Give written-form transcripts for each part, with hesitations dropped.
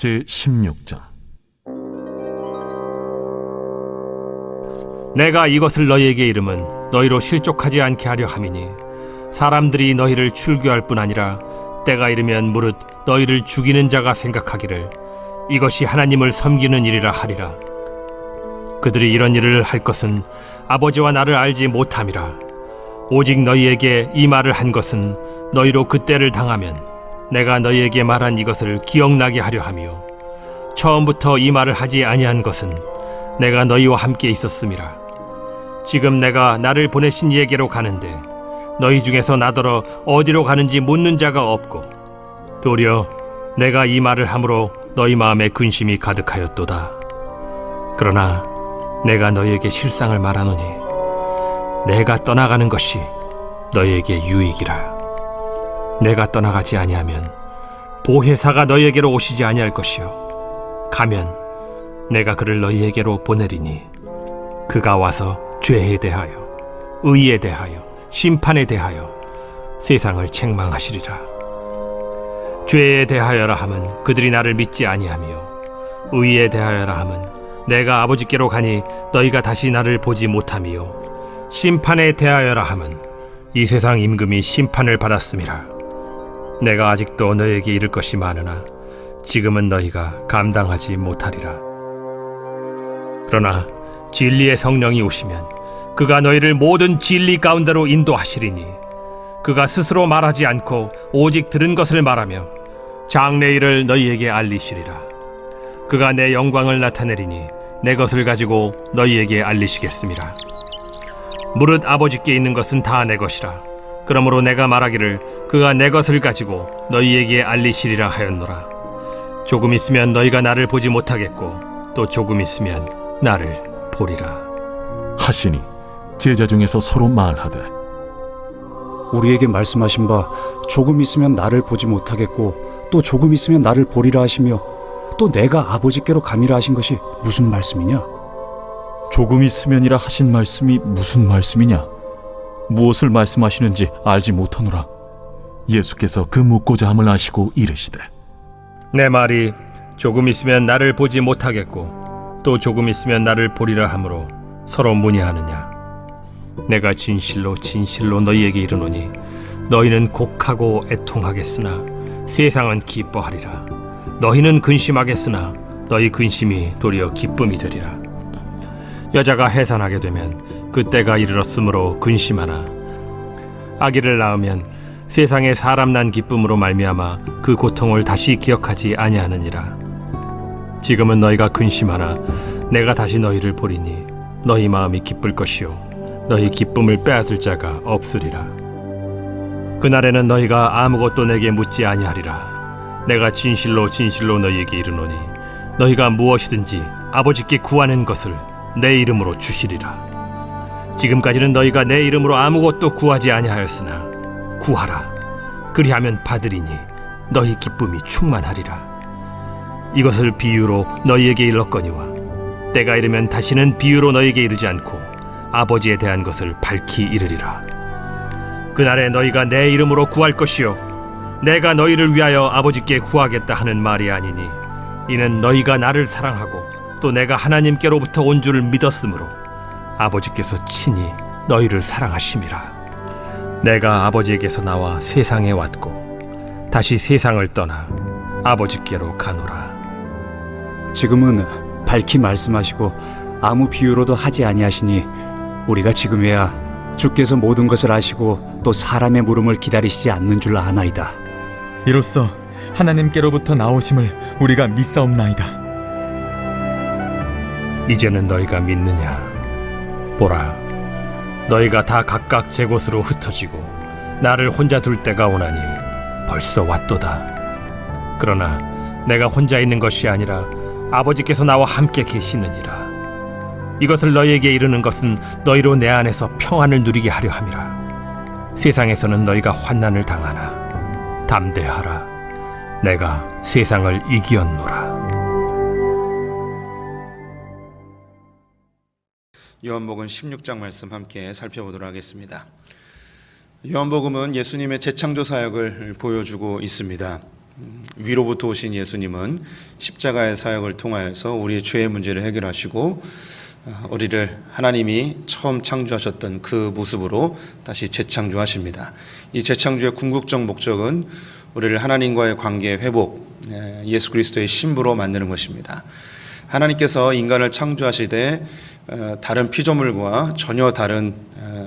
제16장. 내가 이것을 너희에게 이름은 너희로 실족하지 않게 하려 함이니 사람들이 너희를 출교할 뿐 아니라 때가 이르면 무릇 너희를 죽이는 자가 생각하기를 이것이 하나님을 섬기는 일이라 하리라. 그들이 이런 일을 할 것은 아버지와 나를 알지 못함이라. 오직 너희에게 이 말을 한 것은 너희로 그때를 당하면 내가 너희에게 말한 이것을 기억나게 하려 함이요 처음부터 이 말을 하지 아니한 것은 내가 너희와 함께 있었음이라. 지금 내가 나를 보내신 이에게로 가는데 너희 중에서 나더러 어디로 가는지 묻는 자가 없고 도리어 내가 이 말을 함으로 너희 마음에 근심이 가득하였도다. 그러나 내가 너희에게 실상을 말하노니 내가 떠나가는 것이 너희에게 유익이라. 내가 떠나가지 아니하면 보혜사가 너희에게로 오시지 아니할 것이요 가면 내가 그를 너희에게로 보내리니 그가 와서 죄에 대하여 의에 대하여 심판에 대하여 세상을 책망하시리라. 죄에 대하여라 함은 그들이 나를 믿지 아니하며 의에 대하여라 함은 내가 아버지께로 가니 너희가 다시 나를 보지 못함이요 심판에 대하여라 함은 이 세상 임금이 심판을 받았음이라. 내가 아직도 너희에게 이를 것이 많으나 지금은 너희가 감당하지 못하리라. 그러나 진리의 성령이 오시면 그가 너희를 모든 진리 가운데로 인도하시리니 그가 스스로 말하지 않고 오직 들은 것을 말하며 장래일을 너희에게 알리시리라. 그가 내 영광을 나타내리니 내 것을 가지고 너희에게 알리시겠음이라. 무릇 아버지께 있는 것은 다 내 것이라. 그러므로 내가 말하기를 그가 내 것을 가지고 너희에게 알리시리라 하였노라. 조금 있으면 너희가 나를 보지 못하겠고 또 조금 있으면 나를 보리라 하시니 제자 중에서 서로 말하되 우리에게 말씀하신 바 조금 있으면 나를 보지 못하겠고 또 조금 있으면 나를 보리라 하시며 또 내가 아버지께로 가미라 하신 것이 무슨 말씀이냐? 조금 있으면이라 하신 말씀이 무슨 말씀이냐? 무엇을 말씀하시는지 알지 못하노라. 예수께서 그 묻고자 함을 아시고 이르시되 내 말이 조금 있으면 나를 보지 못하겠고 또 조금 있으면 나를 보리라 하므로 서로 문의하느냐? 내가 진실로 진실로 너희에게 이르노니 너희는 곡하고 애통하겠으나 세상은 기뻐하리라. 너희는 근심하겠으나 너희 근심이 도리어 기쁨이 되리라. 여자가 해산하게 되면 그때가 이르렀으므로 근심하나 아기를 낳으면 세상에 사람 난 기쁨으로 말미암아 그 고통을 다시 기억하지 아니하느니라. 지금은 너희가 근심하나 내가 다시 너희를 보리니 너희 마음이 기쁠 것이요 너희 기쁨을 빼앗을 자가 없으리라. 그날에는 너희가 아무것도 내게 묻지 아니하리라. 내가 진실로 진실로 너희에게 이르노니 너희가 무엇이든지 아버지께 구하는 것을 내 이름으로 주시리라. 지금까지는 너희가 내 이름으로 아무것도 구하지 아니하였으나 구하라. 그리하면 받으리니 너희 기쁨이 충만하리라. 이것을 비유로 너희에게 일렀거니와 때가 이르면 다시는 비유로 너희에게 이르지 않고 아버지에 대한 것을 밝히 이르리라. 그날에 너희가 내 이름으로 구할 것이요 내가 너희를 위하여 아버지께 구하겠다 하는 말이 아니니 이는 너희가 나를 사랑하고 또 내가 하나님께로부터 온 줄을 믿었으므로 아버지께서 친히 너희를 사랑하심이라. 내가 아버지에게서 나와 세상에 왔고 다시 세상을 떠나 아버지께로 가노라. 지금은 밝히 말씀하시고 아무 비유로도 하지 아니하시니 우리가 지금에야 주께서 모든 것을 아시고 또 사람의 물음을 기다리시지 않는 줄 아나이다. 이로써 하나님께로부터 나오심을 우리가 믿사옵나이다. 이제는 너희가 믿느냐? 보라, 너희가 다 각각 제 곳으로 흩어지고 나를 혼자 둘 때가 오나니 벌써 왔도다. 그러나 내가 혼자 있는 것이 아니라 아버지께서 나와 함께 계시느니라. 이것을 너희에게 이르는 것은 너희로 내 안에서 평안을 누리게 하려 함이라. 세상에서는 너희가 환난을 당하나 담대하라. 내가 세상을 이기었노라. 요한복음 16장 말씀 함께 살펴보도록 하겠습니다. 요한복음은 예수님의 재창조 사역을 보여주고 있습니다. 위로부터 오신 예수님은 십자가의 사역을 통하여서 우리의 죄의 문제를 해결하시고 우리를 하나님이 처음 창조하셨던 그 모습으로 다시 재창조하십니다. 이 재창조의 궁극적 목적은 우리를 하나님과의 관계 회복, 예수 그리스도의 신부로 만드는 것입니다. 하나님께서 인간을 창조하시되 다른 피조물과 전혀 다른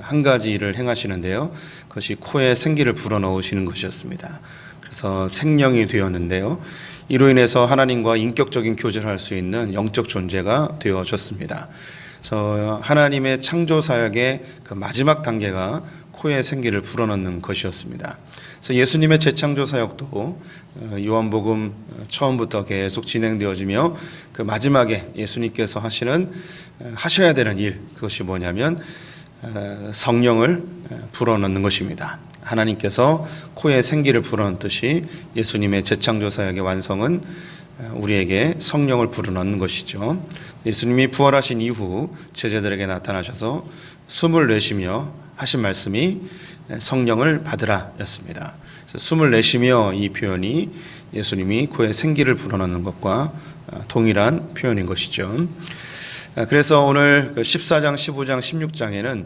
한 가지 일을 행하시는데요. 그것이 코에 생기를 불어넣으시는 것이었습니다. 그래서 생명이 되었는데요. 이로 인해서 하나님과 인격적인 교제를 할 수 있는 영적 존재가 되어졌습니다. 그래서 하나님의 창조 사역의 그 마지막 단계가 코에 생기를 불어넣는 것이었습니다. 그래서 예수님의 재창조 사역도 요한복음 처음부터 계속 진행되어지며 그 마지막에 예수님께서 하셔야 되는 일, 그것이 뭐냐면 성령을 불어넣는 것입니다. 하나님께서 코에 생기를 불어넣듯이 예수님의 재창조 사역의 완성은 우리에게 성령을 불어넣는 것이죠. 예수님이 부활하신 이후 제자들에게 나타나셔서 숨을 내쉬며 하신 말씀이 성령을 받으라 였습니다. 숨을 내쉬며 이 표현이 예수님이 코에 생기를 불어넣는 것과 동일한 표현인 것이죠. 그래서 오늘 14장, 15장, 16장에는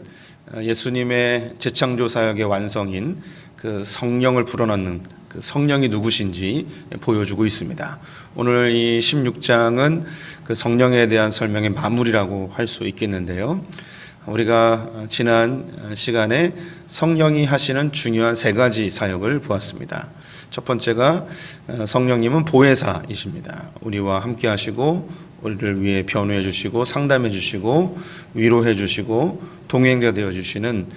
예수님의 재창조 사역의 완성인 그 성령을 불어넣는 그 성령이 누구신지 보여주고 있습니다. 오늘 이 16장은 그 성령에 대한 설명의 마무리라고 할 수 있겠는데요. 우리가 지난 시간에 성령이 하시는 중요한 세 가지 사역을 보았습니다. 첫 번째가 성령님은 보혜사이십니다. 우리와 함께 하시고 우리를 위해 변호해 주시고 상담해 주시고 위로해 주시고 동행자 되어 주시는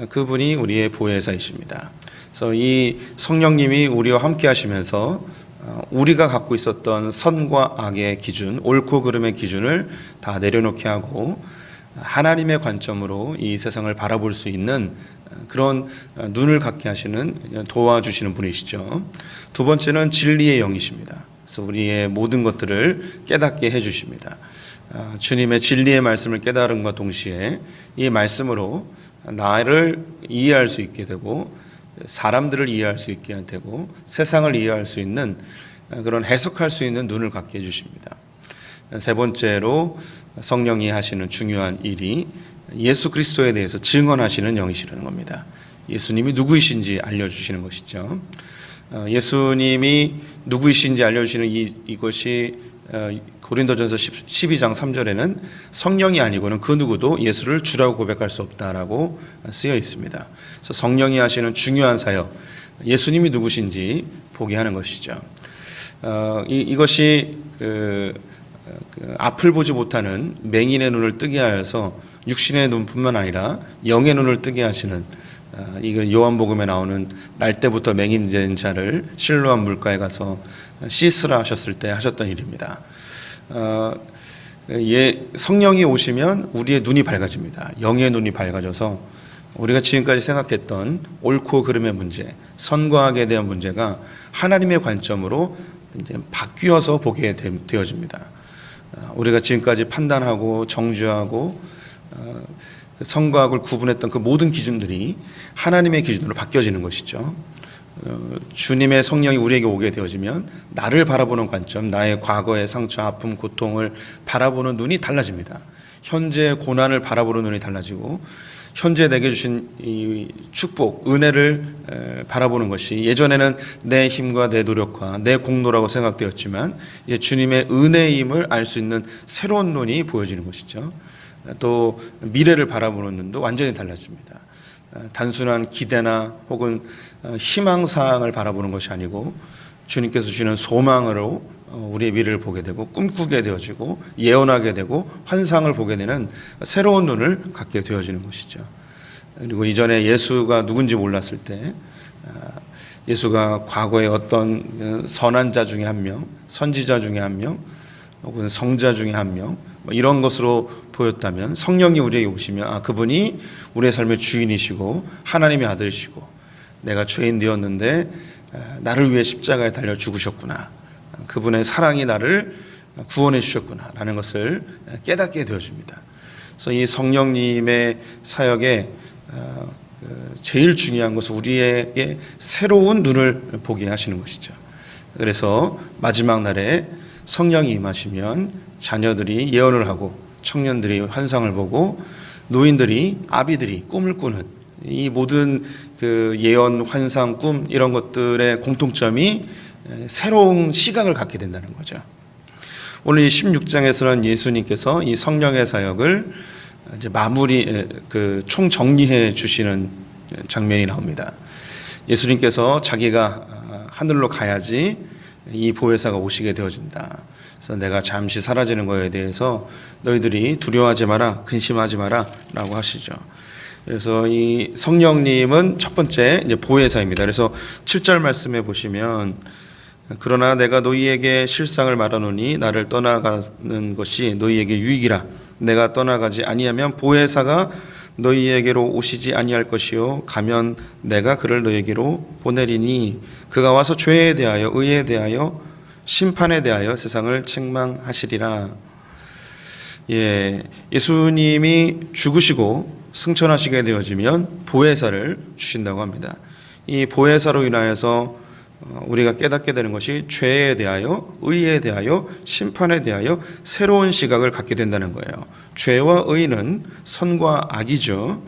그분이 우리의 보혜사이십니다. 그래서 이 성령님이 우리와 함께 하시면서 우리가 갖고 있었던 선과 악의 기준, 옳고 그름의 기준을 다 내려놓게 하고 하나님의 관점으로 이 세상을 바라볼 수 있는 그런 눈을 갖게 하시는, 도와주시는 분이시죠. 두 번째는 진리의 영이십니다. 그래서 우리의 모든 것들을 깨닫게 해주십니다. 주님의 진리의 말씀을 깨달음과 동시에 이 말씀으로 나를 이해할 수 있게 되고 사람들을 이해할 수 있게 되고 세상을 이해할 수 있는 그런 해석할 수 있는 눈을 갖게 해주십니다. 세 번째로 성령이 하시는 중요한 일이 예수 그리스도에 대해서 증언하시는 영이시라는 겁니다. 예수님이 누구이신지 알려주시는 것이죠. 예수님이 누구이신지 알려주시는 이것이 고린도전서 12장 3절에는 성령이 아니고는 그 누구도 예수를 주라고 고백할 수 없다라고 쓰여 있습니다. 그래서 성령이 하시는 중요한 사역, 예수님이 누구신지 보게 하는 것이죠. 이것이 앞을 보지 못하는 맹인의 눈을 뜨게 하여서 육신의 눈뿐만 아니라 영의 눈을 뜨게 하시는, 이걸 요한복음에 나오는 날 때부터 맹인된 자를 실로암 물가에 가서 씻으라 하셨을 때 하셨던 일입니다. 성령이 오시면 우리의 눈이 밝아집니다. 영의 눈이 밝아져서 우리가 지금까지 생각했던 옳고 그름의 문제, 선과 악에 대한 문제가 하나님의 관점으로 이제 바뀌어서 보게 되어집니다. 우리가 지금까지 판단하고 정죄하고 선과 악을 구분했던 그 모든 기준들이 하나님의 기준으로 바뀌어지는 것이죠. 주님의 성령이 우리에게 오게 되어지면 나를 바라보는 관점, 나의 과거의 상처, 아픔, 고통을 바라보는 눈이 달라집니다. 현재의 고난을 바라보는 눈이 달라지고 현재 내게 주신 이 축복, 은혜를 바라보는 것이 예전에는 내 힘과 내 노력과 내 공로라고 생각되었지만 이제 주님의 은혜임을 알 수 있는 새로운 눈이 보여지는 것이죠. 또 미래를 바라보는 눈도 완전히 달라집니다. 단순한 기대나 혹은 희망사항을 바라보는 것이 아니고 주님께서 주시는 소망으로 우리의 미래를 보게 되고 꿈꾸게 되어지고 예언하게 되고 환상을 보게 되는 새로운 눈을 갖게 되어지는 것이죠. 그리고 이전에 예수가 누군지 몰랐을 때 예수가 과거에 어떤 선한 자 중에 한 명, 선지자 중에 한 명, 혹은 성자 중에 한 명, 이런 것으로 보였다면 성령이 우리에게 오시면 그분이 우리의 삶의 주인이시고 하나님의 아들이시고 내가 죄인 되었는데 나를 위해 십자가에 달려 죽으셨구나, 그분의 사랑이 나를 구원해 주셨구나 라는 것을 깨닫게 되어줍니다. 그래서 이 성령님의 사역에 제일 중요한 것은 우리에게 새로운 눈을 보게 하시는 것이죠. 그래서 마지막 날에 성령이 임하시면 자녀들이 예언을 하고 청년들이 환상을 보고 노인들이 아비들이 꿈을 꾸는 이 모든 그 예언, 환상, 꿈 이런 것들의 공통점이 새로운 시각을 갖게 된다는 거죠. 오늘 이 16장에서는 예수님께서 이 성령의 사역을 이제 마무리 총 정리해 주시는 장면이 나옵니다. 예수님께서 자기가 하늘로 가야지 이 보혜사가 오시게 되어진다. 그래서 내가 잠시 사라지는 것에 대해서 너희들이 두려워하지 마라, 근심하지 마라 라고 하시죠. 그래서 이 성령님은 첫 번째 이제 보혜사입니다. 그래서 7절 말씀해 보시면 그러나 내가 너희에게 실상을 말하노니 나를 떠나가는 것이 너희에게 유익이라. 내가 떠나가지 아니하면 보혜사가 너희에게로 오시지 아니할 것이요 가면 내가 그를 너희에게로 보내리니 그가 와서 죄에 대하여 의에 대하여 심판에 대하여 세상을 책망하시리라. 예수님이 죽으시고 승천하시게 되어지면 보혜사를 주신다고 합니다. 이 보혜사로 인하여서 우리가 깨닫게 되는 것이 죄에 대하여 의에 대하여 심판에 대하여 새로운 시각을 갖게 된다는 거예요. 죄와 의는 선과 악이죠.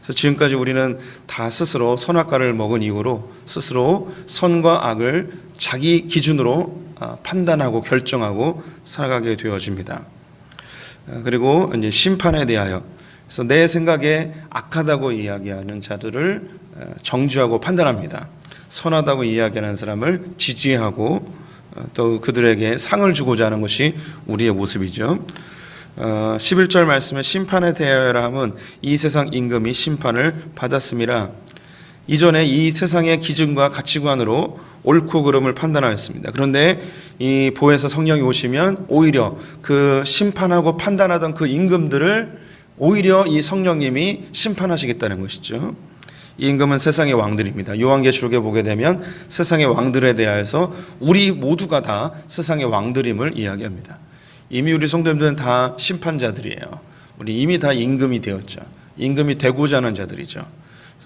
그래서 지금까지 우리는 다 스스로 선악과를 먹은 이후로 스스로 선과 악을 자기 기준으로 판단하고 결정하고 살아가게 되어집니다. 그리고 이제 심판에 대하여 그래서 내 생각에 악하다고 이야기하는 자들을 정죄하고 판단합니다. 선하다고 이야기하는 사람을 지지하고 또 그들에게 상을 주고자 하는 것이 우리의 모습이죠. 11절 말씀에 심판에 대하여라 함은 이 세상 임금이 심판을 받았음이라. 이전에 이 세상의 기준과 가치관으로 옳고 그름을 판단하였습니다. 그런데 이 보혜사 성령이 오시면 오히려 그 심판하고 판단하던 그 임금들을 오히려 이 성령님이 심판하시겠다는 것이죠. 이 임금은 세상의 왕들입니다. 요한계시록에 보게 되면 세상의 왕들에 대하여서 우리 모두가 다 세상의 왕들임을 이야기합니다. 이미 우리 성도님들은 다 심판자들이에요. 우리 이미 다 임금이 되었죠. 임금이 되고자 하는 자들이죠.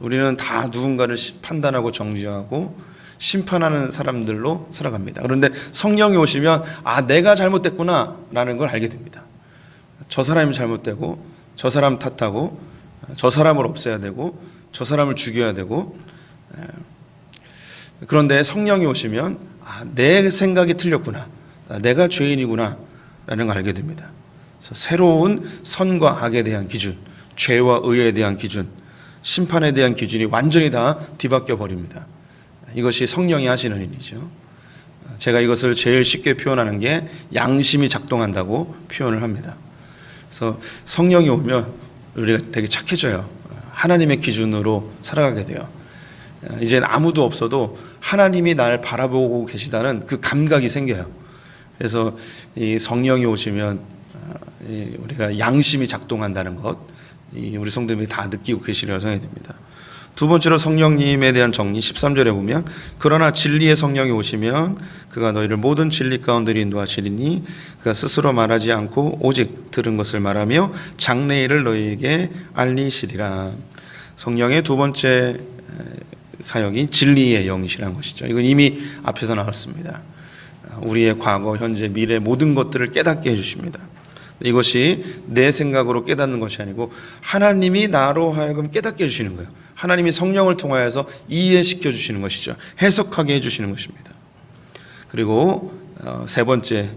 우리는 다 누군가를 판단하고 정죄하고 심판하는 사람들로 살아갑니다. 그런데 성령이 오시면 내가 잘못됐구나 라는 걸 알게 됩니다. 저 사람이 잘못되고 저 사람 탓하고 저 사람을 없애야 되고 저 사람을 죽여야 되고 그런데 성령이 오시면 내 생각이 틀렸구나. 내가 죄인이구나 라는 걸 알게 됩니다. 그래서 새로운 선과 악에 대한 기준, 죄와 의에 대한 기준, 심판에 대한 기준이 완전히 다 뒤바뀌어 버립니다. 이것이 성령이 하시는 일이죠. 제가 이것을 제일 쉽게 표현하는 게 양심이 작동한다고 표현을 합니다. 그래서 성령이 오면 우리가 되게 착해져요. 하나님의 기준으로 살아가게 돼요. 이제 아무도 없어도 하나님이 날 바라보고 계시다는 그 감각이 생겨요. 그래서 이 성령이 오시면 우리가 양심이 작동한다는 것, 우리 성도님이 다 느끼고 계시리라고 생각이 듭니다. 두 번째로 성령님에 대한 정리 13절에 보면 그러나 진리의 성령이 오시면 그가 너희를 모든 진리 가운데로 인도하시리니 그가 스스로 말하지 않고 오직 들은 것을 말하며 장래일을 너희에게 알리시리라. 성령의 두 번째 사역이 진리의 영이시라는 것이죠. 이건 이미 앞에서 나왔습니다. 우리의 과거, 현재, 미래 모든 것들을 깨닫게 해주십니다. 이것이 내 생각으로 깨닫는 것이 아니고 하나님이 나로 하여금 깨닫게 해주시는 거예요. 하나님이 성령을 통하여서 이해시켜 주시는 것이죠. 해석하게 해주시는 것입니다. 그리고 세 번째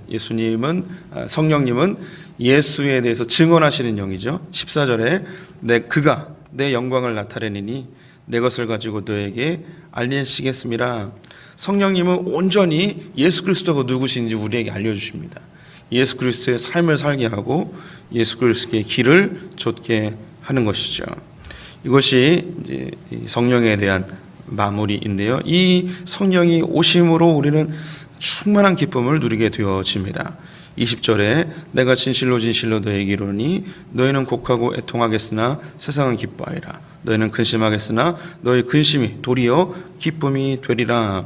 성령님은 예수에 대해서 증언하시는 영이죠. 14절에 그가 내 영광을 나타내니 내 것을 가지고 너에게 알리시겠습니다. 성령님은 온전히 예수 그리스도가 누구신지 우리에게 알려주십니다. 예수 그리스도의 삶을 살게 하고 예수 그리스도의 길을 좇게 하는 것이죠. 이것이 이제 성령에 대한 마무리인데요. 이 성령이 오심으로 우리는 충만한 기쁨을 누리게 되어집니다. 20절에 내가 진실로 너에게 이르노니 너희는 곡하고 애통하겠으나 세상은 기뻐하리라. 너희는 근심하겠으나 너희 근심이 도리어 기쁨이 되리라.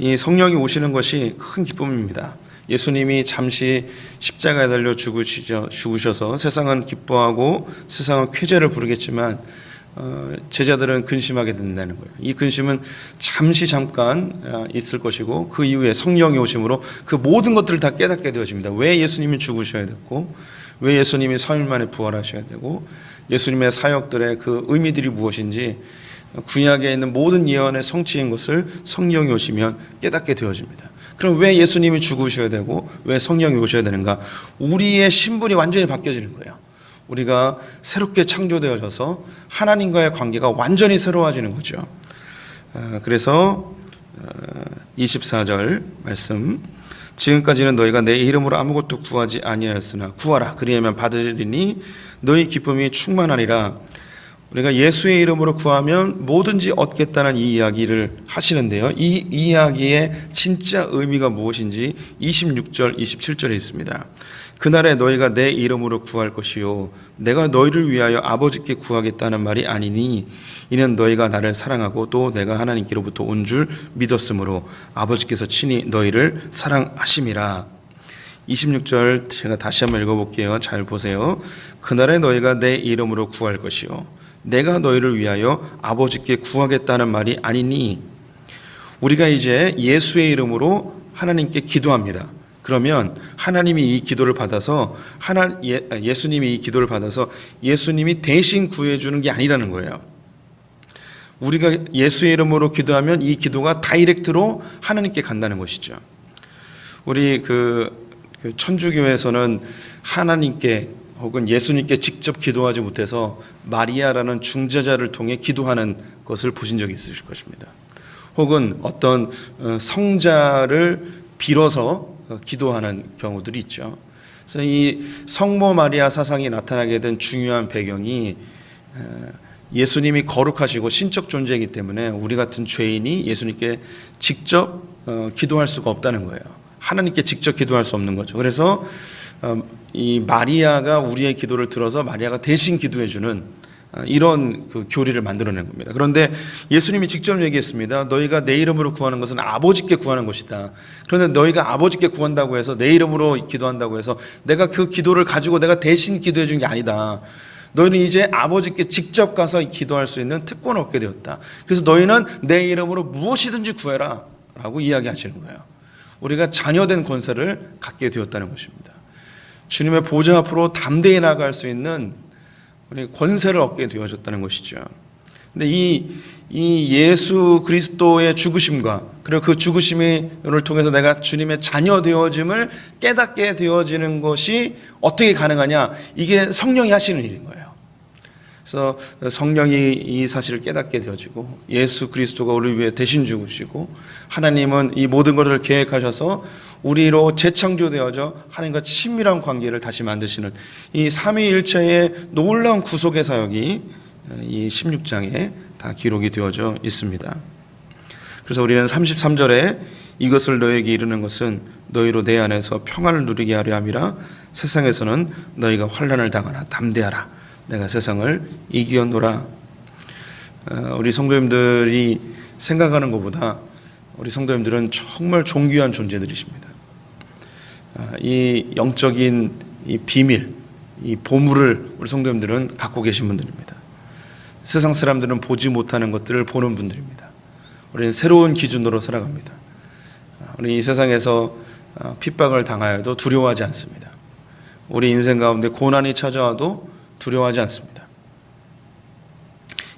이 성령이 오시는 것이 큰 기쁨입니다. 예수님이 잠시 십자가에 달려 죽으셔서 세상은 기뻐하고 세상은 쾌재를 부르겠지만 제자들은 근심하게 된다는 거예요. 이 근심은 잠깐 있을 것이고 그 이후에 성령이 오심으로 그 모든 것들을 다 깨닫게 되어집니다. 왜 예수님이 죽으셔야 됐고 왜 예수님이 3일 만에 부활하셔야 되고 예수님의 사역들의 그 의미들이 무엇인지 구약에 있는 모든 예언의 성취인 것을 성령이 오시면 깨닫게 되어집니다. 그럼 왜 예수님이 죽으셔야 되고 왜 성령이 오셔야 되는가? 우리의 신분이 완전히 바뀌어지는 거예요. 우리가 새롭게 창조되어져서 하나님과의 관계가 완전히 새로워지는 거죠. 그래서 24절 말씀, 지금까지는 너희가 내 이름으로 아무것도 구하지 아니하였으나 구하라 그리하면 받으리니 너희 기쁨이 충만하리라. 우리가 예수의 이름으로 구하면 뭐든지 얻겠다는 이 이야기를 하시는데요. 이 이야기의 진짜 의미가 무엇인지 26절, 27절에 있습니다. 그날에 너희가 내 이름으로 구할 것이요 내가 너희를 위하여 아버지께 구하겠다는 말이 아니니 이는 너희가 나를 사랑하고 또 내가 하나님께로부터 온 줄 믿었으므로 아버지께서 친히 너희를 사랑하심이라. 26절 제가 다시 한번 읽어볼게요. 잘 보세요. 그날에 너희가 내 이름으로 구할 것이요 내가 너희를 위하여 아버지께 구하겠다는 말이 아니니, 우리가 이제 예수의 이름으로 하나님께 기도합니다. 그러면 하나님이 이 기도를 받아서 예수님이 이 기도를 받아서 예수님이 대신 구해주는 게 아니라는 거예요. 우리가 예수의 이름으로 기도하면 이 기도가 다이렉트로 하나님께 간다는 것이죠. 우리 그 천주교에서는 하나님께 혹은 예수님께 직접 기도하지 못해서 마리아라는 중재자를 통해 기도하는 것을 보신 적이 있으실 것입니다. 혹은 어떤 성자를 빌어서 기도하는 경우들이 있죠. 그래서 이 성모 마리아 사상이 나타나게 된 중요한 배경이 예수님이 거룩하시고 신적 존재이기 때문에 우리 같은 죄인이 예수님께 직접 기도할 수가 없다는 거예요. 하나님께 직접 기도할 수 없는 거죠. 그래서 이 마리아가 우리의 기도를 들어서 마리아가 대신 기도해주는 이런 그 교리를 만들어낸 겁니다. 그런데 예수님이 직접 얘기했습니다. 너희가 내 이름으로 구하는 것은 아버지께 구하는 것이다. 그런데 너희가 아버지께 구한다고 해서 내 이름으로 기도한다고 해서 내가 그 기도를 가지고 내가 대신 기도해 준 게 아니다. 너희는 이제 아버지께 직접 가서 기도할 수 있는 특권을 얻게 되었다. 그래서 너희는 내 이름으로 무엇이든지 구해라 라고 이야기하시는 거예요. 우리가 자녀된 권세를 갖게 되었다는 것입니다. 주님의 보좌 앞으로 담대히 나아갈 수 있는 우리 권세를 얻게 되어졌다는 것이죠. 근데 이 예수 그리스도의 죽으심과 그리고 그 죽으심을 통해서 내가 주님의 자녀 되어짐을 깨닫게 되어지는 것이 어떻게 가능하냐? 이게 성령이 하시는 일인 거예요. 그래서 성령이 이 사실을 깨닫게 되어지고 예수 그리스도가 우리 위해 대신 죽으시고 하나님은 이 모든 것을 계획하셔서 우리로 재창조되어져 하나님과 친밀한 관계를 다시 만드시는 이 삼위일체의 놀라운 구속의 사역이 이 16장에 다 기록이 되어져 있습니다. 그래서 우리는 33절에 이것을 너에게 이르는 것은 너희로 내 안에서 평안을 누리게 하려 함이라. 세상에서는 너희가 환난을 당하나 담대하라. 내가 세상을 이기었노라. 우리 성도님들이 생각하는 것보다 우리 성도님들은 정말 존귀한 존재들이십니다. 이 영적인 이 비밀, 이 보물을 우리 성도님들은 갖고 계신 분들입니다. 세상 사람들은 보지 못하는 것들을 보는 분들입니다. 우리는 새로운 기준으로 살아갑니다. 우리 이 세상에서 핍박을 당하여도 두려워하지 않습니다. 우리 인생 가운데 고난이 찾아와도 두려워하지 않습니다.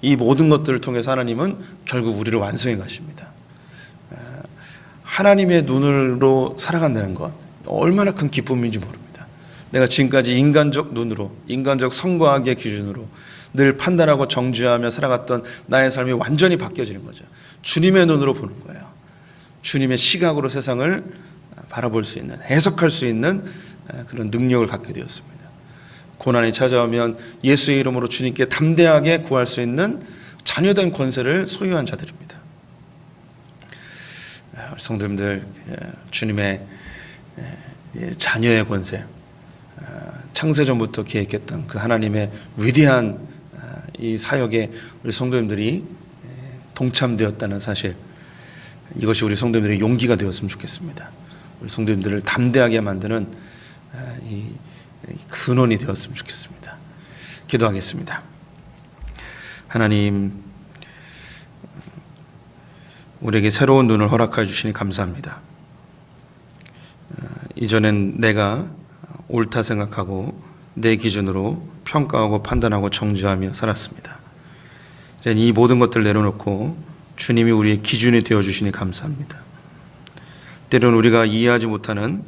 이 모든 것들을 통해서 하나님은 결국 우리를 완성해 가십니다. 하나님의 눈으로 살아간다는 것 얼마나 큰 기쁨인지 모릅니다. 내가 지금까지 인간적 눈으로, 인간적 성과학의 기준으로 늘 판단하고 정죄하며 살아갔던 나의 삶이 완전히 바뀌어지는 거죠. 주님의 눈으로 보는 거예요. 주님의 시각으로 세상을 바라볼 수 있는, 해석할 수 있는 그런 능력을 갖게 되었습니다. 고난이 찾아오면 예수의 이름으로 주님께 담대하게 구할 수 있는 자녀된 권세를 소유한 자들입니다. 우리 성도님들, 주님의 자녀의 권세, 창세전부터 계획했던 그 하나님의 위대한 이 사역에 우리 성도님들이 동참되었다는 사실, 이것이 우리 성도님들의 용기가 되었으면 좋겠습니다. 우리 성도님들을 담대하게 만드는 이 근원이 되었으면 좋겠습니다. 기도하겠습니다. 하나님, 우리에게 새로운 눈을 허락하여 주시니 감사합니다. 이전엔 내가 옳다 생각하고 내 기준으로 평가하고 판단하고 정죄하며 살았습니다. 이제 이 모든 것들을 내려놓고 주님이 우리의 기준이 되어 주시니 감사합니다. 때로는 우리가 이해하지 못하는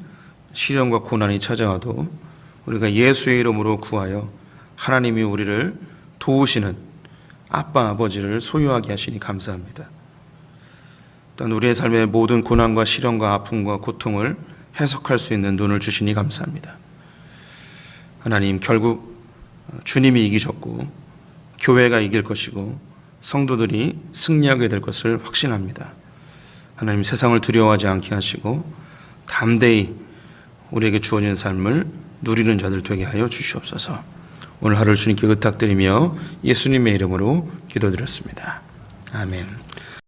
시련과 고난이 찾아와도 우리가 예수의 이름으로 구하여 하나님이 우리를 도우시는 아빠 아버지를 소유하게 하시니 감사합니다. 또한 우리의 삶의 모든 고난과 시련과 아픔과 고통을 해석할 수 있는 눈을 주시니 감사합니다. 하나님, 결국 주님이 이기셨고 교회가 이길 것이고 성도들이 승리하게 될 것을 확신합니다. 하나님, 세상을 두려워하지 않게 하시고 담대히 우리에게 주어진 삶을 누리는 자들 되게 하여 주시옵소서. 오늘 하루를 주님께 부탁드리며 예수님의 이름으로 기도드렸습니다. 아멘.